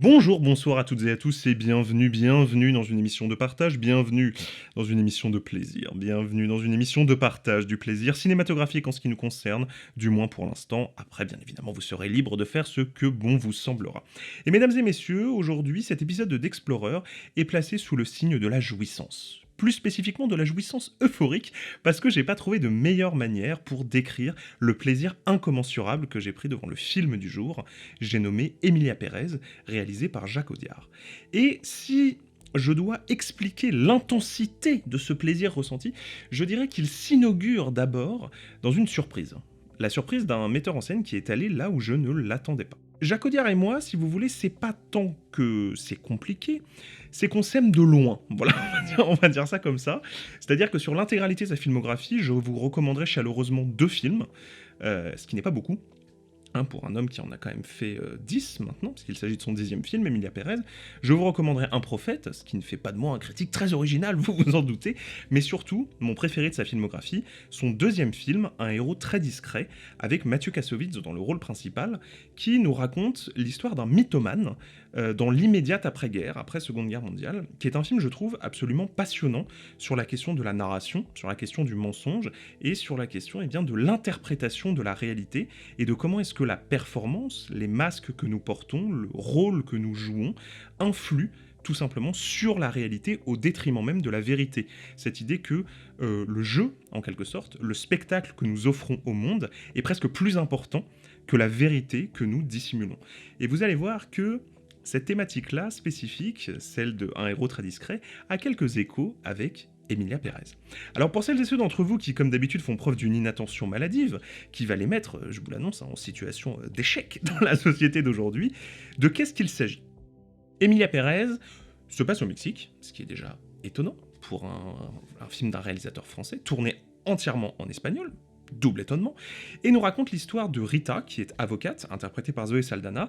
Bonjour, bonsoir à toutes et à tous et bienvenue dans une émission de partage, bienvenue dans une émission de plaisir, bienvenue dans une émission de partage du plaisir cinématographique en ce qui nous concerne, du moins pour l'instant. Après, bien évidemment, vous serez libre de faire ce que bon vous semblera. Et mesdames et messieurs, aujourd'hui, cet épisode d'Explorer est placé sous le signe de la jouissance. Plus spécifiquement de la jouissance euphorique, parce que j'ai pas trouvé de meilleure manière pour décrire le plaisir incommensurable que j'ai pris devant le film du jour. J'ai nommé Emilia Pérez, réalisé par Jacques Audiard. Et si je dois expliquer l'intensité de ce plaisir ressenti, je dirais qu'il s'inaugure d'abord dans une surprise. La surprise d'un metteur en scène qui est allé là où je ne l'attendais pas. Jacques Audiard et moi, si vous voulez, c'est pas tant que c'est compliqué, c'est qu'on s'aime de loin. Voilà, on va dire ça comme ça. C'est-à-dire que sur l'intégralité de sa filmographie, je vous recommanderais chaleureusement 2 films, ce qui n'est pas beaucoup. Pour un homme qui en a quand même fait 10 maintenant, puisqu'il s'agit de son 10e film, Emilia Pérez. Je vous recommanderais Un prophète, ce qui ne fait pas de moi un critique très original, vous vous en doutez, mais surtout, mon préféré de sa filmographie, son 2e film, Un héros très discret, avec Mathieu Kassovitz dans le rôle principal, qui nous raconte l'histoire d'un mythomane dans l'immédiate après-guerre, après Seconde Guerre mondiale, qui est un film, je trouve, absolument passionnant sur la question de la narration, sur la question du mensonge, et sur la question de l'interprétation de la réalité, et de comment est-ce que la performance, les masques que nous portons, le rôle que nous jouons, influent tout simplement sur la réalité au détriment même de la vérité. Cette idée que le jeu, en quelque sorte, le spectacle que nous offrons au monde est presque plus important que la vérité que nous dissimulons. Et vous allez voir que cette thématique-là, spécifique, celle de Un héros très discret, a quelques échos avec Emilia Pérez. Alors pour celles et ceux d'entre vous qui, comme d'habitude, font preuve d'une inattention maladive, qui va les mettre, je vous l'annonce, en situation d'échec dans la société d'aujourd'hui, de qu'est-ce qu'il s'agit ? Emilia Pérez se passe au Mexique, ce qui est déjà étonnant pour un film d'un réalisateur français, tourné entièrement en espagnol, double étonnement, et nous raconte l'histoire de Rita, qui est avocate, interprétée par Zoé Saldana,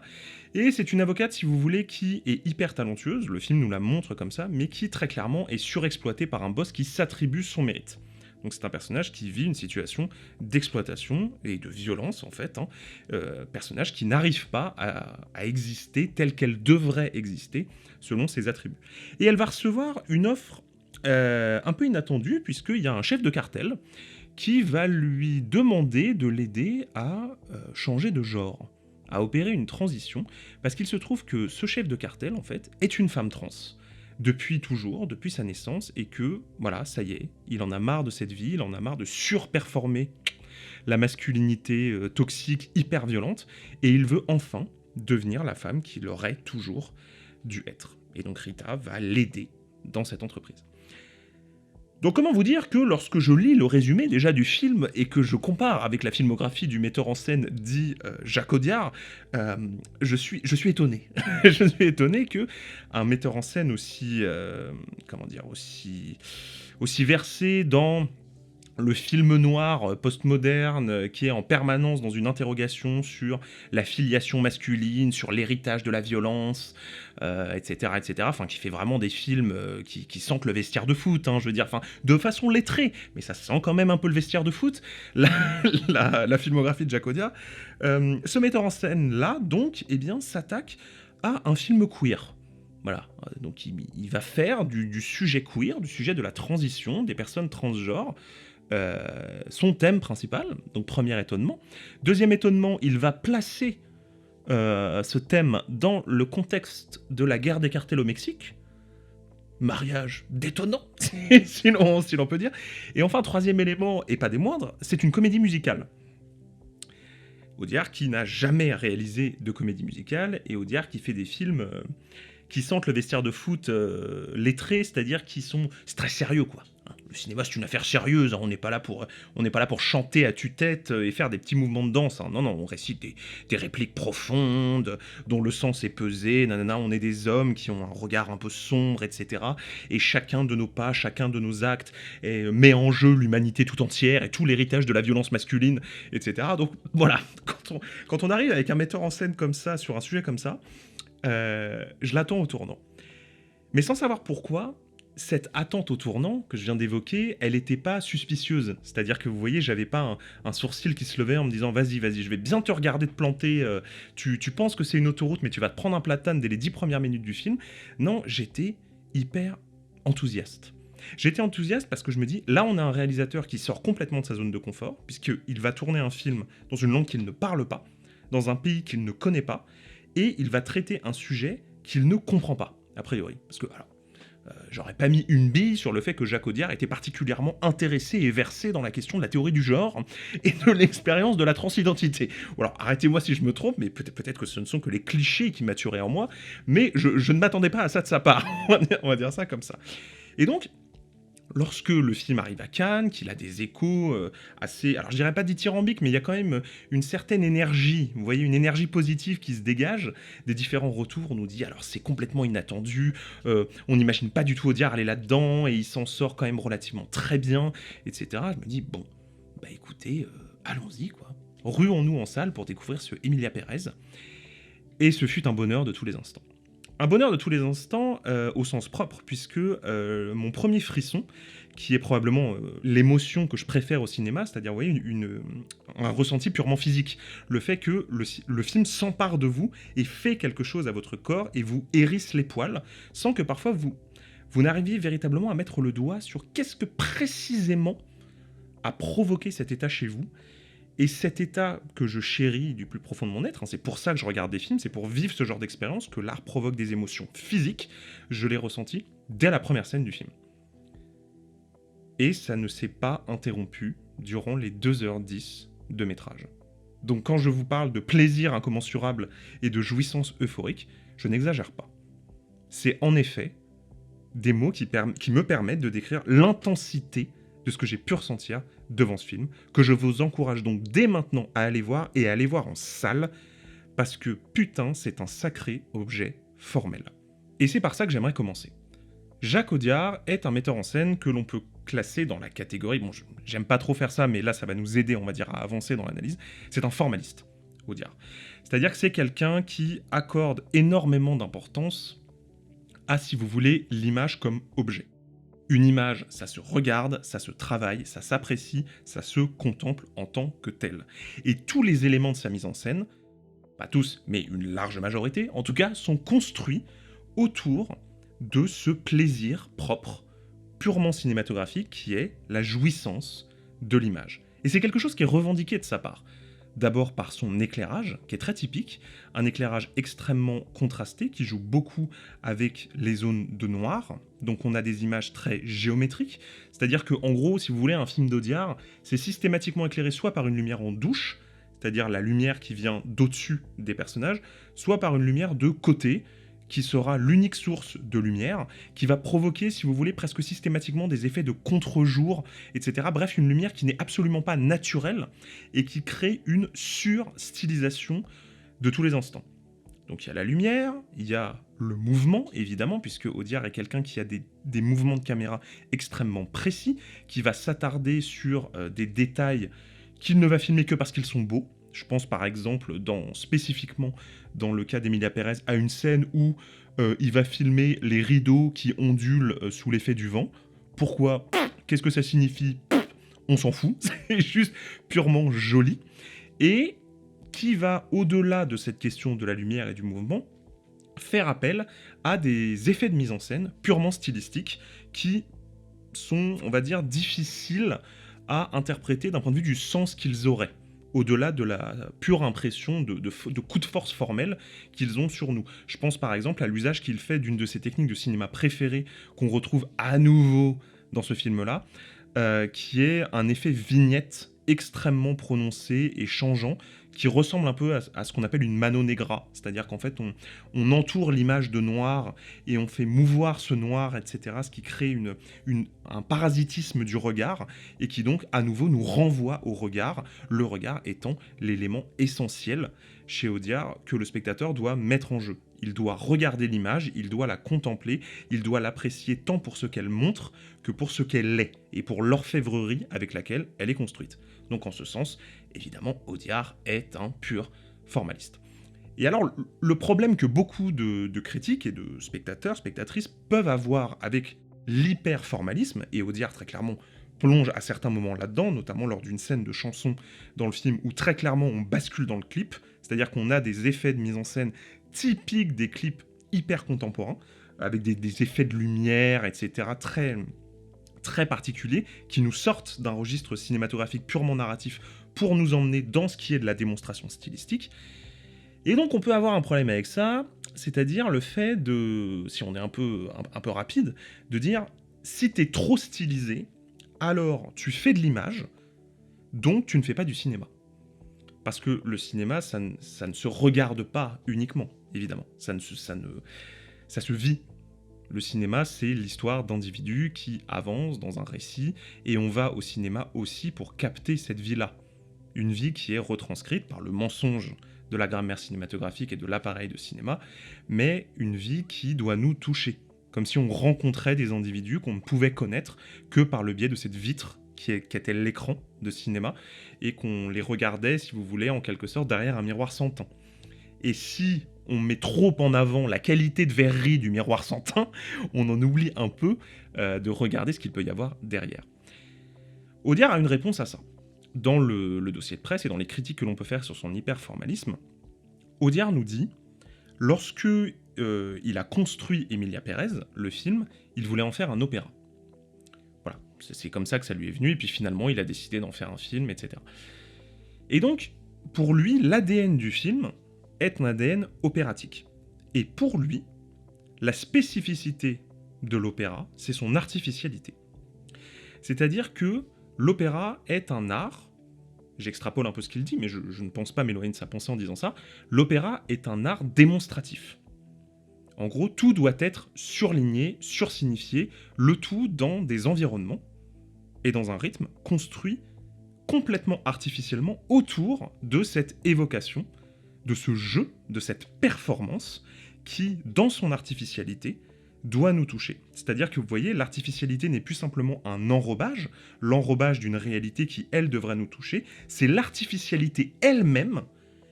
et c'est une avocate, si vous voulez, qui est hyper talentueuse, le film nous la montre comme ça, mais qui, très clairement, est surexploitée par un boss qui s'attribue son mérite. Donc c'est un personnage qui vit une situation d'exploitation et de violence, en fait, personnage qui n'arrive pas à exister telle qu'elle devrait exister, selon ses attributs. Et elle va recevoir une offre un peu inattendue, puisqu'il y a un chef de cartel qui va lui demander de l'aider à changer de genre, à opérer une transition, parce qu'il se trouve que ce chef de cartel, en fait, est une femme trans, depuis toujours, depuis sa naissance, et que, voilà, ça y est, il en a marre de cette vie, il en a marre de surperformer la masculinité toxique, hyper violente, et il veut enfin devenir la femme qu'il aurait toujours dû être. Et donc Rita va l'aider dans cette entreprise. Donc comment vous dire que lorsque je lis le résumé déjà du film et que je compare avec la filmographie du metteur en scène dit Jacques Audiard, je suis étonné. Je suis étonné que un metteur en scène aussi aussi versé dans le film noir postmoderne qui est en permanence dans une interrogation sur la filiation masculine, sur l'héritage de la violence, etc., etc. Enfin, qui fait vraiment des films qui sentent le vestiaire de foot, je veux dire, enfin, de façon lettrée, mais ça sent quand même un peu le vestiaire de foot, la filmographie de Jacques Audiard. Ce metteur en scène-là, donc, s'attaque à un film queer. Voilà, donc il va faire du sujet queer, du sujet de la transition, des personnes transgenres, son thème principal, donc premier étonnement. Deuxième étonnement, il va placer ce thème dans le contexte de la guerre des cartels au Mexique. Mariage détonnant, si l'on peut dire. Et enfin, troisième élément, et pas des moindres, c'est une comédie musicale. Audiard qui n'a jamais réalisé de comédie musicale, et Audiard qui fait des films qui sentent le vestiaire de foot lettré, c'est-à-dire qui sont... C'est très sérieux, quoi. Le cinéma, c'est une affaire sérieuse, on n'est pas là pour chanter à tue-tête et faire des petits mouvements de danse. Non, on récite des répliques profondes, dont le sens est pesé, on est des hommes qui ont un regard un peu sombre, etc. Et chacun de nos pas, chacun de nos actes met en jeu l'humanité tout entière et tout l'héritage de la violence masculine, etc. Donc voilà, quand on arrive avec un metteur en scène comme ça, sur un sujet comme ça, je l'attends au tournant. Mais sans savoir pourquoi, cette attente au tournant que je viens d'évoquer, elle n'était pas suspicieuse. C'est-à-dire que vous voyez, j'avais pas un sourcil qui se levait en me disant vas-y, vas-y, je vais bien te regarder te planter. Tu penses que c'est une autoroute, mais tu vas te prendre un platane dès les 10 premières minutes du film. Non, j'étais hyper enthousiaste. J'étais enthousiaste parce que je me dis, là on a un réalisateur qui sort complètement de sa zone de confort, puisqu'il va tourner un film dans une langue qu'il ne parle pas, dans un pays qu'il ne connaît pas, et il va traiter un sujet qu'il ne comprend pas, a priori. Parce que, alors, j'aurais pas mis une bille sur le fait que Jacques Audiard était particulièrement intéressé et versé dans la question de la théorie du genre et de l'expérience de la transidentité. Ou alors, arrêtez-moi si je me trompe, mais peut-être que ce ne sont que les clichés qui maturaient en moi, mais je ne m'attendais pas à ça de sa part. On va dire ça comme ça. Et donc, lorsque le film arrive à Cannes, qu'il a des échos assez, alors je dirais pas dithyrambiques, mais il y a quand même une certaine énergie, vous voyez, une énergie positive qui se dégage des différents retours. On nous dit, alors c'est complètement inattendu, on n'imagine pas du tout Audiard aller là-dedans, et il s'en sort quand même relativement très bien, etc. Je me dis, bon, bah écoutez, allons-y, quoi. Ruons-nous en salle pour découvrir ce Emilia Pérez. Et ce fut un bonheur de tous les instants. Un bonheur de tous les instants au sens propre, puisque mon premier frisson, qui est probablement l'émotion que je préfère au cinéma, c'est-à-dire vous voyez, un ressenti purement physique, le fait que le film s'empare de vous et fait quelque chose à votre corps et vous hérisse les poils, sans que parfois vous n'arriviez véritablement à mettre le doigt sur qu'est-ce que précisément a provoqué cet état chez vous. Et cet état que je chéris du plus profond de mon être, c'est pour ça que je regarde des films, c'est pour vivre ce genre d'expérience, que l'art provoque des émotions physiques, je l'ai ressenti dès la première scène du film. Et ça ne s'est pas interrompu durant les 2h10 de métrage. Donc quand je vous parle de plaisir incommensurable et de jouissance euphorique, je n'exagère pas. C'est en effet des mots qui me permettent de décrire l'intensité de ce que j'ai pu ressentir devant ce film, que je vous encourage donc dès maintenant à aller voir, et à aller voir en salle, parce que putain, c'est un sacré objet formel. Et c'est par ça que j'aimerais commencer. Jacques Audiard est un metteur en scène que l'on peut classer dans la catégorie, bon, j'aime pas trop faire ça, mais là ça va nous aider, on va dire, à avancer dans l'analyse, c'est un formaliste, Audiard. C'est-à-dire que c'est quelqu'un qui accorde énormément d'importance à, si vous voulez, l'image comme objet. Une image, ça se regarde, ça se travaille, ça s'apprécie, ça se contemple en tant que tel. Et tous les éléments de sa mise en scène, pas tous, mais une large majorité, en tout cas, sont construits autour de ce plaisir propre, purement cinématographique, qui est la jouissance de l'image. Et c'est quelque chose qui est revendiqué de sa part. D'abord par son éclairage, qui est très typique, un éclairage extrêmement contrasté, qui joue beaucoup avec les zones de noir, donc on a des images très géométriques, c'est-à-dire que, en gros, si vous voulez, un film d'Audiard, c'est systématiquement éclairé soit par une lumière en douche, c'est-à-dire la lumière qui vient d'au-dessus des personnages, soit par une lumière de côté, qui sera l'unique source de lumière, qui va provoquer, si vous voulez, presque systématiquement des effets de contre-jour, etc. Bref, une lumière qui n'est absolument pas naturelle et qui crée une sur-stylisation de tous les instants. Donc il y a la lumière, il y a le mouvement, évidemment, puisque Audiard est quelqu'un qui a des mouvements de caméra extrêmement précis, qui va s'attarder sur des détails qu'il ne va filmer que parce qu'ils sont beaux. Je pense par exemple, spécifiquement dans le cas d'Emilia Pérez, à une scène où il va filmer les rideaux qui ondulent sous l'effet du vent. Pourquoi ? Qu'est-ce que ça signifie ? On s'en fout, c'est juste purement joli. Et qui va, au-delà de cette question de la lumière et du mouvement, faire appel à des effets de mise en scène purement stylistiques qui sont, on va dire, difficiles à interpréter d'un point de vue du sens qu'ils auraient, au-delà de la pure impression de coup de force formel qu'ils ont sur nous. Je pense par exemple à l'usage qu'il fait d'une de ses techniques de cinéma préférées, qu'on retrouve à nouveau dans ce film-là, qui est un effet vignette extrêmement prononcé et changeant, qui ressemble un peu à ce qu'on appelle une mano negra, c'est-à-dire qu'en fait on entoure l'image de noir et on fait mouvoir ce noir, etc., ce qui crée un parasitisme du regard et qui donc à nouveau nous renvoie au regard, le regard étant l'élément essentiel chez Audiard que le spectateur doit mettre en jeu. Il doit regarder l'image, il doit la contempler, il doit l'apprécier tant pour ce qu'elle montre que pour ce qu'elle est, et pour l'orfèvrerie avec laquelle elle est construite. Donc en ce sens, évidemment, Audiard est un pur formaliste. Et alors, le problème que beaucoup de critiques et de spectateurs, spectatrices peuvent avoir avec l'hyper-formalisme, et Audiard très clairement plonge à certains moments là-dedans, notamment lors d'une scène de chanson dans le film où très clairement on bascule dans le clip, c'est-à-dire qu'on a des effets de mise en scène typiques des clips hyper contemporains, avec des effets de lumière, etc., très, très particuliers, qui nous sortent d'un registre cinématographique purement narratif pour nous emmener dans ce qui est de la démonstration stylistique. Et donc on peut avoir un problème avec ça, c'est-à-dire le fait de, si on est un peu rapide, de dire si t'es trop stylisé, alors tu fais de l'image, donc tu ne fais pas du cinéma. Parce que le cinéma, ça ne se regarde pas uniquement, évidemment. Ça se vit. Le cinéma, c'est l'histoire d'individus qui avancent dans un récit, et on va au cinéma aussi pour capter cette vie-là. Une vie qui est retranscrite par le mensonge de la grammaire cinématographique et de l'appareil de cinéma, mais une vie qui doit nous toucher, comme si on rencontrait des individus qu'on ne pouvait connaître que par le biais de cette vitre qui était l'écran de cinéma, et qu'on les regardait, si vous voulez, en quelque sorte, derrière un miroir sans teint. Et si on met trop en avant la qualité de verrerie du miroir sans teint, on en oublie un peu de regarder ce qu'il peut y avoir derrière. Audiard a une réponse à ça. Dans le dossier de presse et dans les critiques que l'on peut faire sur son hyperformalisme, Audiard nous dit, lorsque il a construit Emilia Pérez, le film, il voulait en faire un opéra. Voilà, c'est comme ça que ça lui est venu, et puis finalement il a décidé d'en faire un film, etc. Et donc, pour lui, l'ADN du film est un ADN opératique. Et pour lui, la spécificité de l'opéra, c'est son artificialité. C'est-à-dire que l'opéra est un art, j'extrapole un peu ce qu'il dit, mais je ne pense pas m'éloigner de sa pensée en disant ça, l'opéra est un art démonstratif. En gros, tout doit être surligné, sursignifié, le tout dans des environnements et dans un rythme construit complètement artificiellement autour de cette évocation, de ce jeu, de cette performance qui, dans son artificialité, doit nous toucher. C'est-à-dire que vous voyez, l'artificialité n'est plus simplement un enrobage, l'enrobage d'une réalité qui, elle, devrait nous toucher, c'est l'artificialité elle-même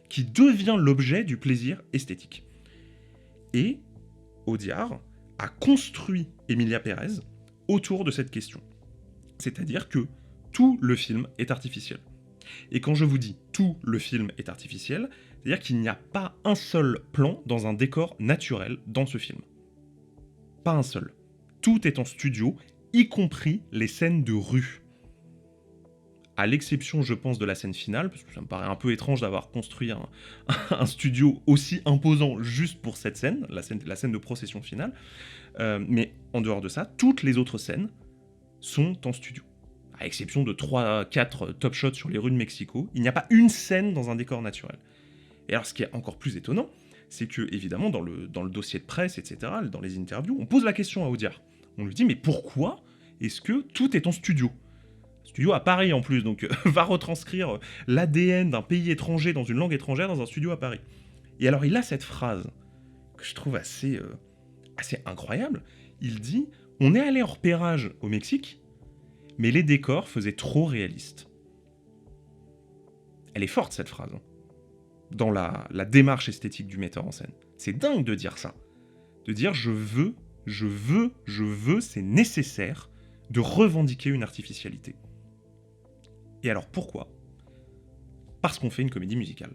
qui devient l'objet du plaisir esthétique. Et Audiard a construit Emilia Pérez autour de cette question. C'est-à-dire que tout le film est artificiel. Et quand je vous dis tout le film est artificiel, c'est-à-dire qu'il n'y a pas un seul plan dans un décor naturel dans ce film. Pas un seul. Tout est en studio, y compris les scènes de rue. À l'exception, je pense, de la scène finale, parce que ça me paraît un peu étrange d'avoir construit un studio aussi imposant juste pour cette scène, la scène de procession finale. Mais en dehors de ça, toutes les autres scènes sont en studio. À exception de 3-4 top shots sur les rues de Mexico, il n'y a pas une scène dans un décor naturel. Et alors, ce qui est encore plus étonnant, c'est que, évidemment, dans le dossier de presse, etc., dans les interviews, on pose la question à Audiard. On lui dit, mais pourquoi est-ce que tout est en studio ? Studio à Paris, en plus, donc va retranscrire l'ADN d'un pays étranger dans une langue étrangère dans un studio à Paris. Et alors, il a cette phrase que je trouve assez incroyable. Il dit, on est allé en repérage au Mexique, mais les décors faisaient trop réalistes. Elle est forte, cette phrase, hein, dans la démarche esthétique du metteur en scène. C'est dingue de dire ça. De dire je veux, c'est nécessaire de revendiquer une artificialité. Et alors pourquoi ? Parce qu'on fait une comédie musicale.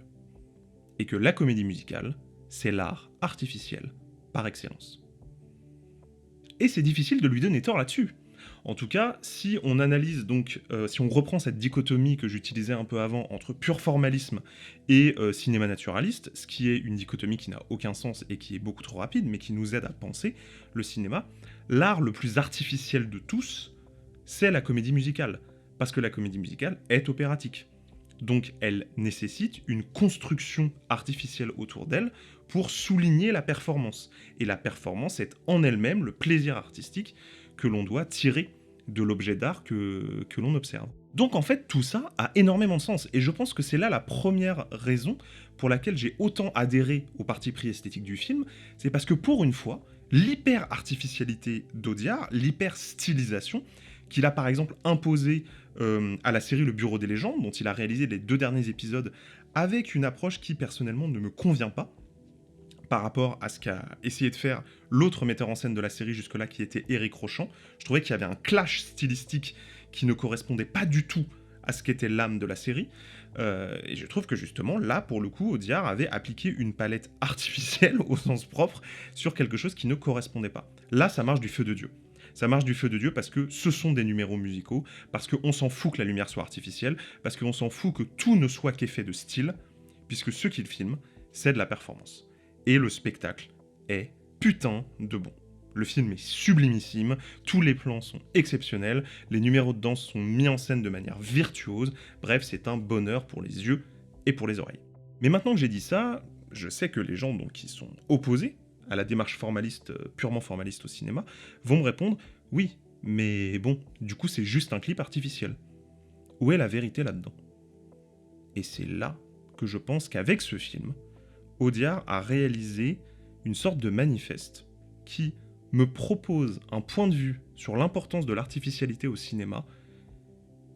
Et que la comédie musicale, c'est l'art artificiel par excellence. Et c'est difficile de lui donner tort là-dessus. En tout cas, si on analyse donc, si on reprend cette dichotomie que j'utilisais un peu avant entre pur formalisme et cinéma naturaliste, ce qui est une dichotomie qui n'a aucun sens et qui est beaucoup trop rapide, mais qui nous aide à penser le cinéma, l'art le plus artificiel de tous, c'est la comédie musicale. Parce que la comédie musicale est opératique. Donc elle nécessite une construction artificielle autour d'elle pour souligner la performance. Et la performance est en elle-même le plaisir artistique que l'on doit tirer de l'objet d'art que l'on observe. Donc en fait, tout ça a énormément de sens, et je pense que c'est là la première raison pour laquelle j'ai autant adhéré au parti pris esthétique du film, c'est parce que pour une fois, l'hyper-artificialité d'Audiard, l'hyper-stylisation, qu'il a par exemple imposée à la série Le Bureau des légendes, dont il a réalisé les 2 derniers épisodes avec une approche qui personnellement ne me convient pas, par rapport à ce qu'a essayé de faire l'autre metteur en scène de la série jusque-là, qui était Éric Rochant. Je trouvais qu'il y avait un clash stylistique qui ne correspondait pas du tout à ce qu'était l'âme de la série. Et je trouve que justement, là, pour le coup, Audiard avait appliqué une palette artificielle, au sens propre, sur quelque chose qui ne correspondait pas. Là, ça marche du feu de Dieu. Ça marche du feu de Dieu parce que ce sont des numéros musicaux, parce qu'on s'en fout que la lumière soit artificielle, parce qu'on s'en fout que tout ne soit qu'effet de style, puisque ce qu'il filme, c'est de la performance. Et le spectacle est putain de bon. Le film est sublimissime, tous les plans sont exceptionnels, les numéros de danse sont mis en scène de manière virtuose, bref, c'est un bonheur pour les yeux et pour les oreilles. Mais maintenant que j'ai dit ça, je sais que les gens donc, qui sont opposés à la démarche formaliste, purement formaliste au cinéma, vont me répondre « Oui, mais bon, du coup c'est juste un clip artificiel. Où est la vérité là-dedans ?» Et c'est là que je pense qu'avec ce film, Audiard a réalisé une sorte de manifeste qui me propose un point de vue sur l'importance de l'artificialité au cinéma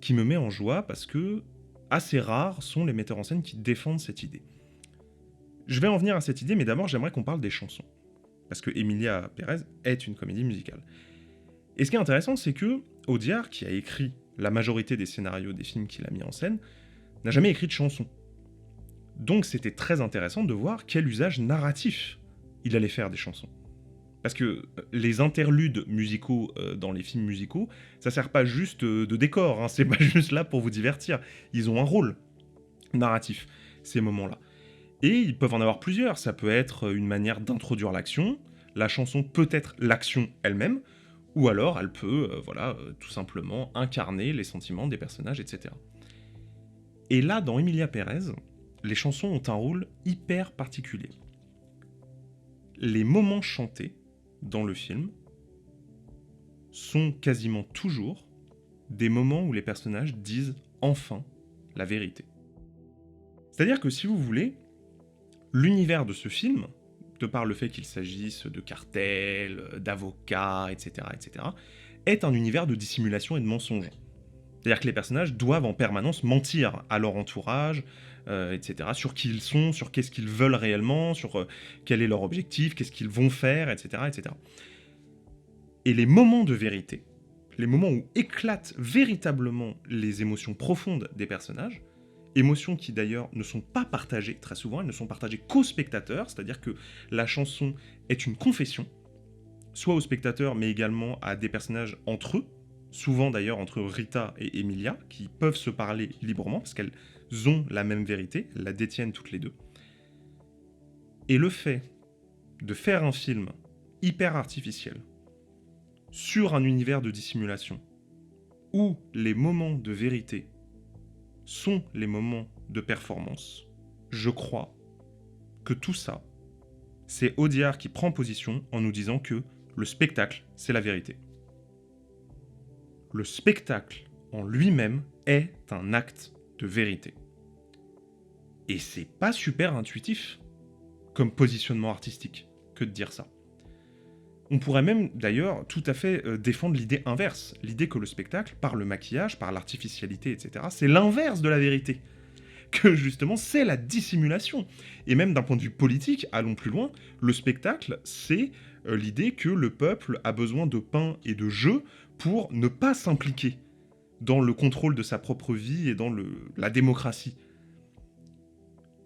qui me met en joie parce que assez rares sont les metteurs en scène qui défendent cette idée. Je vais en venir à cette idée, mais d'abord j'aimerais qu'on parle des chansons. Parce que Emilia Pérez est une comédie musicale. Et ce qui est intéressant, c'est que Audiard, qui a écrit la majorité des scénarios des films qu'il a mis en scène, n'a jamais écrit de chansons. Donc c'était très intéressant de voir quel usage narratif il allait faire des chansons. Parce que les interludes musicaux dans les films musicaux, ça sert pas juste de décor, hein, c'est pas juste là pour vous divertir. Ils ont un rôle narratif, ces moments-là. Et ils peuvent en avoir plusieurs, ça peut être une manière d'introduire l'action, la chanson peut être l'action elle-même, ou alors elle peut, tout simplement incarner les sentiments des personnages, etc. Et là, dans Emilia Pérez, les chansons ont un rôle hyper particulier. Les moments chantés dans le film sont quasiment toujours des moments où les personnages disent enfin la vérité. C'est-à-dire que si vous voulez, l'univers de ce film, de par le fait qu'il s'agisse de cartels, d'avocats, etc., est un univers de dissimulation et de mensonge. C'est-à-dire que les personnages doivent en permanence mentir à leur entourage, etc., sur qui ils sont, sur qu'est-ce qu'ils veulent réellement, sur quel est leur objectif, qu'est-ce qu'ils vont faire, etc., etc. Et les moments de vérité, les moments où éclatent véritablement les émotions profondes des personnages, émotions qui d'ailleurs ne sont pas partagées très souvent, elles ne sont partagées qu'aux spectateurs, c'est-à-dire que la chanson est une confession, soit aux spectateurs mais également à des personnages entre eux, souvent d'ailleurs entre Rita et Emilia, qui peuvent se parler librement parce qu'elles ont la même vérité, elles la détiennent toutes les deux. Et le fait de faire un film hyper artificiel sur un univers de dissimulation où les moments de vérité sont les moments de performance, je crois que tout ça, c'est Audiard qui prend position en nous disant que le spectacle, c'est la vérité. Le spectacle en lui-même est un acte de vérité. Et c'est pas super intuitif comme positionnement artistique que de dire ça. On pourrait même d'ailleurs tout à fait défendre l'idée inverse, l'idée que le spectacle, par le maquillage, par l'artificialité, etc., c'est l'inverse de la vérité. Que justement c'est la dissimulation. Et même d'un point de vue politique, allons plus loin, le spectacle c'est l'idée que le peuple a besoin de pain et de jeu pour ne pas s'impliquer dans le contrôle de sa propre vie et dans la démocratie.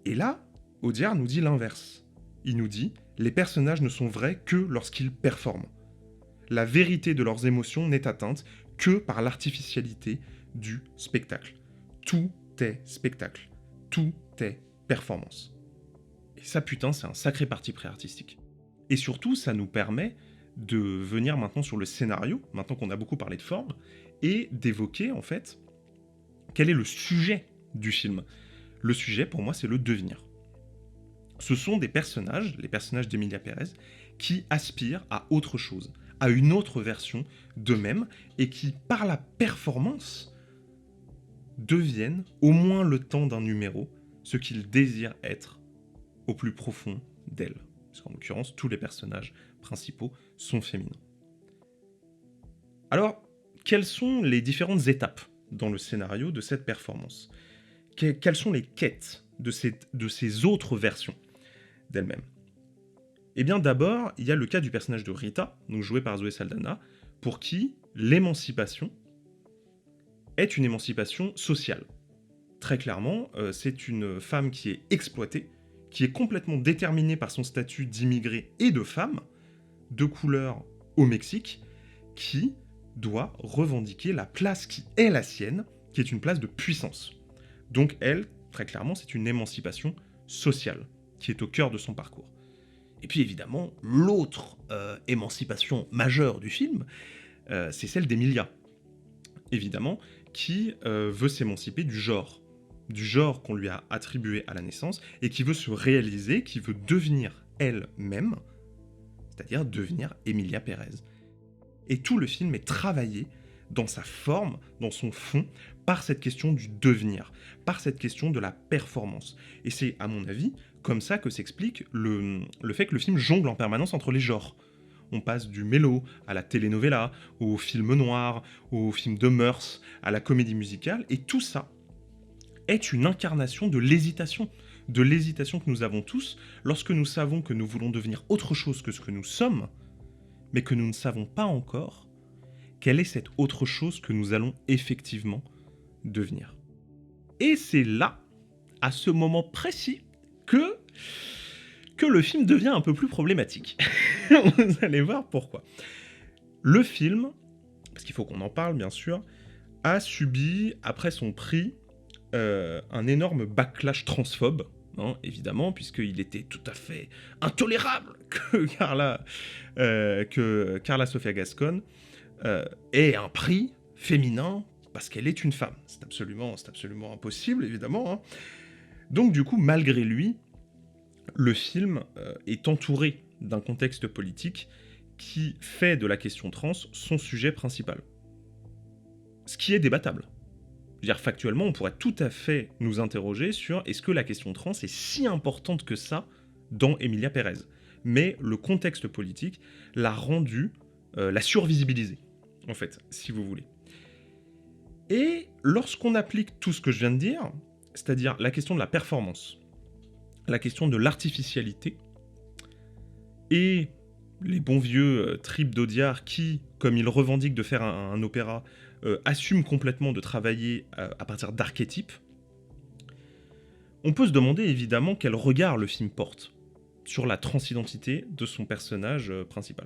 Et là, Audiard nous dit l'inverse. Il nous dit « Les personnages ne sont vrais que lorsqu'ils performent. La vérité de leurs émotions n'est atteinte que par l'artificialité du spectacle. Tout est spectacle. Tout est performance. » Et ça, putain, c'est un sacré parti pris artistique. Et surtout, ça nous permet de venir maintenant sur le scénario, maintenant qu'on a beaucoup parlé de forme, et d'évoquer, en fait, quel est le sujet du film. Le sujet, pour moi, c'est le devenir. Ce sont des personnages, les personnages d'Emilia Pérez, qui aspirent à autre chose, à une autre version d'eux-mêmes, et qui, par la performance, deviennent, au moins le temps d'un numéro, ce qu'ils désirent être au plus profond d'elles. Parce qu'en l'occurrence, tous les personnages principaux sont féminins. Alors, quelles sont les différentes étapes dans le scénario de cette performance ? Quelles sont les quêtes de ces autres versions d'elles-mêmes ? Eh bien d'abord, il y a le cas du personnage de Rita, donc joué par Zoé Saldana, pour qui l'émancipation est une émancipation sociale. Très clairement, c'est une femme qui est exploitée, qui est complètement déterminée par son statut d'immigrée et de femme, de couleur au Mexique, qui doit revendiquer la place qui est la sienne, qui est une place de puissance. Donc elle, très clairement, c'est une émancipation sociale, qui est au cœur de son parcours. Et puis évidemment, l'autre émancipation majeure du film, c'est celle d'Emilia, évidemment, qui veut s'émanciper du genre qu'on lui a attribué à la naissance, et qui veut se réaliser, qui veut devenir elle-même, c'est-à-dire devenir Emilia Pérez. Et tout le film est travaillé dans sa forme, dans son fond, par cette question du devenir, par cette question de la performance. Et c'est, à mon avis, comme ça que s'explique le fait que le film jongle en permanence entre les genres. On passe du mélo à la telenovela, au film noir, au film de mœurs, à la comédie musicale, et tout ça est une incarnation de l'hésitation que nous avons tous lorsque nous savons que nous voulons devenir autre chose que ce que nous sommes, mais que nous ne savons pas encore quelle est cette autre chose que nous allons effectivement devenir. Et c'est là, à ce moment précis, que le film devient un peu plus problématique. Vous allez voir pourquoi. Le film, parce qu'il faut qu'on en parle bien sûr, a subi, après son prix, un énorme backlash transphobe, hein, évidemment, puisqu'il était tout à fait intolérable que Carla Sofia Gascon ait un prix féminin parce qu'elle est une femme. C'est absolument impossible, évidemment. Hein. Donc du coup, malgré lui, le film est entouré d'un contexte politique qui fait de la question trans son sujet principal. Ce qui est débattable. Je veux dire, factuellement, on pourrait tout à fait nous interroger sur est-ce que la question trans est si importante que ça dans Emilia Pérez. Mais le contexte politique l'a rendu, l'a survisibilisé, en fait, si vous voulez. Et lorsqu'on applique tout ce que je viens de dire, c'est-à-dire la question de la performance, la question de l'artificialité, et les bons vieux tripes d'Audiard qui, comme ils revendiquent de faire un opéra, assument complètement de travailler à partir d'archétypes, on peut se demander évidemment quel regard le film porte sur la transidentité de son personnage principal.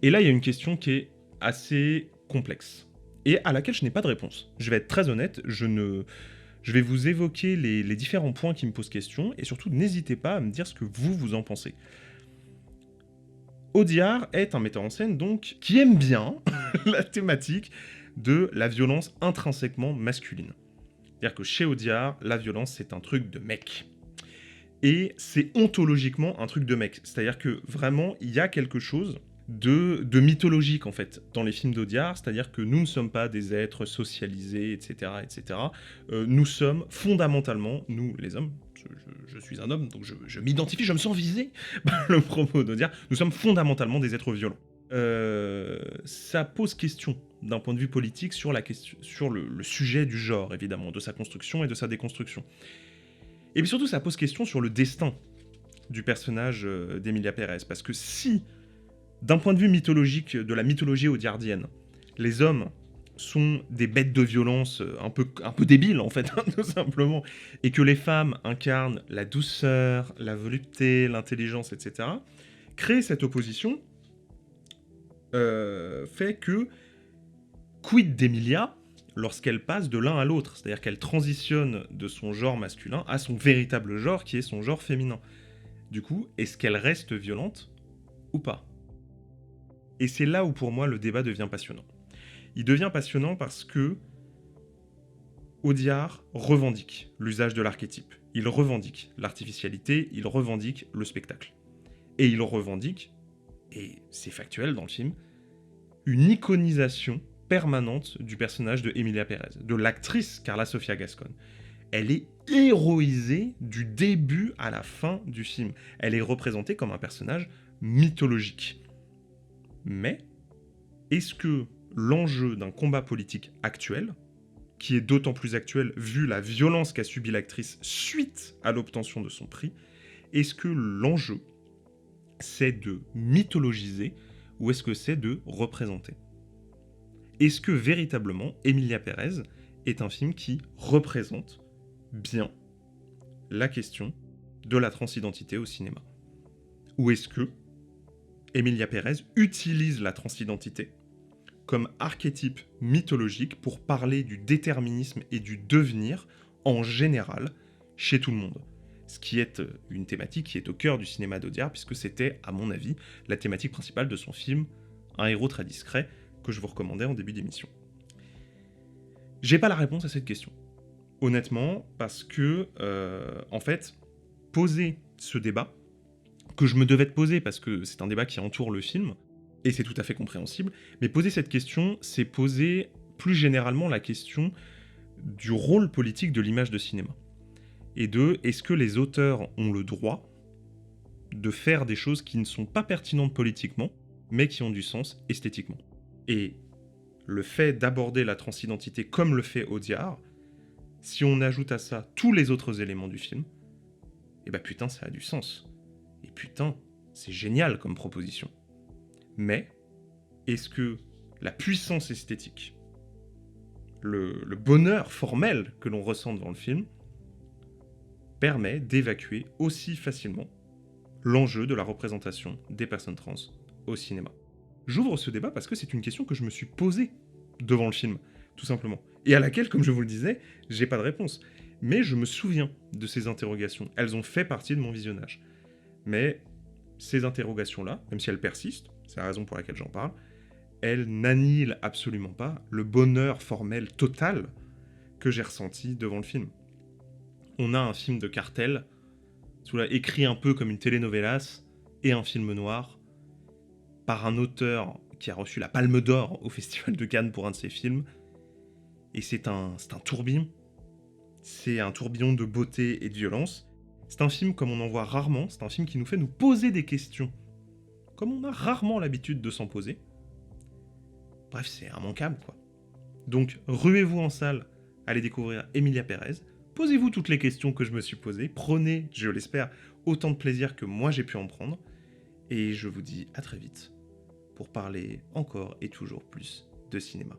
Et là, il y a une question qui est assez complexe, et à laquelle je n'ai pas de réponse. Je vais être très honnête, je vais vous évoquer les différents points qui me posent question, et surtout, n'hésitez pas à me dire ce que vous en pensez. Audiard est un metteur en scène, donc, qui aime bien la thématique de la violence intrinsèquement masculine. C'est-à-dire que chez Audiard, la violence, c'est un truc de mec. Et c'est ontologiquement un truc de mec. C'est-à-dire que, vraiment, il y a quelque chose de mythologique, en fait, dans les films d'Audiard. C'est-à-dire que nous ne sommes pas des êtres socialisés, etc., etc. Nous sommes fondamentalement, nous, les hommes, je suis un homme, donc je m'identifie, je me sens visé par le propos d'Audiard, nous sommes fondamentalement des êtres violents. Ça pose question d'un point de vue politique sur le sujet du genre, évidemment, de sa construction et de sa déconstruction. Et puis surtout, ça pose question sur le destin du personnage d'Emilia Pérez, parce que si, d'un point de vue mythologique, de la mythologie audiardienne, les hommes sont des bêtes de violence un peu débiles, en fait, hein, tout simplement, et que les femmes incarnent la douceur, la volupté, l'intelligence, etc., créer cette opposition fait que quid d'Emilia lorsqu'elle passe de l'un à l'autre, c'est-à-dire qu'elle transitionne de son genre masculin à son véritable genre qui est son genre féminin. Du coup, est-ce qu'elle reste violente ou pas? Et c'est là où pour moi le débat devient passionnant. Il devient passionnant parce que Audiard revendique l'usage de l'archétype, il revendique l'artificialité, il revendique le spectacle. Et il revendique, et c'est factuel dans le film, une iconisation permanente du personnage de Emilia Pérez, de l'actrice Carla Sofia Gascon. Elle est héroïsée du début à la fin du film. Elle est représentée comme un personnage mythologique. Mais, est-ce que l'enjeu d'un combat politique actuel, qui est d'autant plus actuel vu la violence qu'a subie l'actrice suite à l'obtention de son prix, Est-ce que l'enjeu, c'est de mythologiser ou est-ce que c'est de représenter? Est-ce que véritablement Emilia Pérez est un film qui représente bien la question de la transidentité au cinéma? Ou est-ce que Emilia Pérez utilise la transidentité comme archétype mythologique pour parler du déterminisme et du devenir en général chez tout le monde? Ce qui est une thématique qui est au cœur du cinéma d'Audiard, puisque c'était, à mon avis, la thématique principale de son film Un héros très discret, que je vous recommandais en début d'émission. J'ai pas la réponse à cette question. Honnêtement, parce que, en fait, poser ce débat, que je me devais de poser parce que c'est un débat qui entoure le film, et c'est tout à fait compréhensible, mais poser cette question, c'est poser plus généralement la question du rôle politique de l'image de cinéma. Et de, est-ce que les auteurs ont le droit de faire des choses qui ne sont pas pertinentes politiquement, mais qui ont du sens esthétiquement? Et le fait d'aborder la transidentité comme le fait Audiard, si on ajoute à ça tous les autres éléments du film, et bah putain, ça a du sens. Et putain, c'est génial comme proposition. Mais, est-ce que la puissance esthétique, le bonheur formel que l'on ressent devant le film, permet d'évacuer aussi facilement l'enjeu de la représentation des personnes trans au cinéma? J'ouvre ce débat parce que c'est une question que je me suis posée devant le film, tout simplement. Et à laquelle, comme je vous le disais, j'ai pas de réponse. Mais je me souviens de ces interrogations. Elles ont fait partie de mon visionnage. Mais ces interrogations-là, même si elles persistent, c'est la raison pour laquelle j'en parle, elles n'annihilent absolument pas le bonheur formel total que j'ai ressenti devant le film. On a un film de cartel, écrit un peu comme une telenovelas, et un film noir, par un auteur qui a reçu la Palme d'Or au Festival de Cannes pour un de ses films, et c'est un tourbillon. C'est un tourbillon de beauté et de violence. C'est un film comme on en voit rarement, c'est un film qui nous fait nous poser des questions, comme on a rarement l'habitude de s'en poser. Bref, c'est immanquable, quoi. Donc, ruez-vous en salle, allez découvrir Emilia Pérez, posez-vous toutes les questions que je me suis posées, prenez, je l'espère, autant de plaisir que moi j'ai pu en prendre, et je vous dis à très vite pour parler encore et toujours plus de cinéma.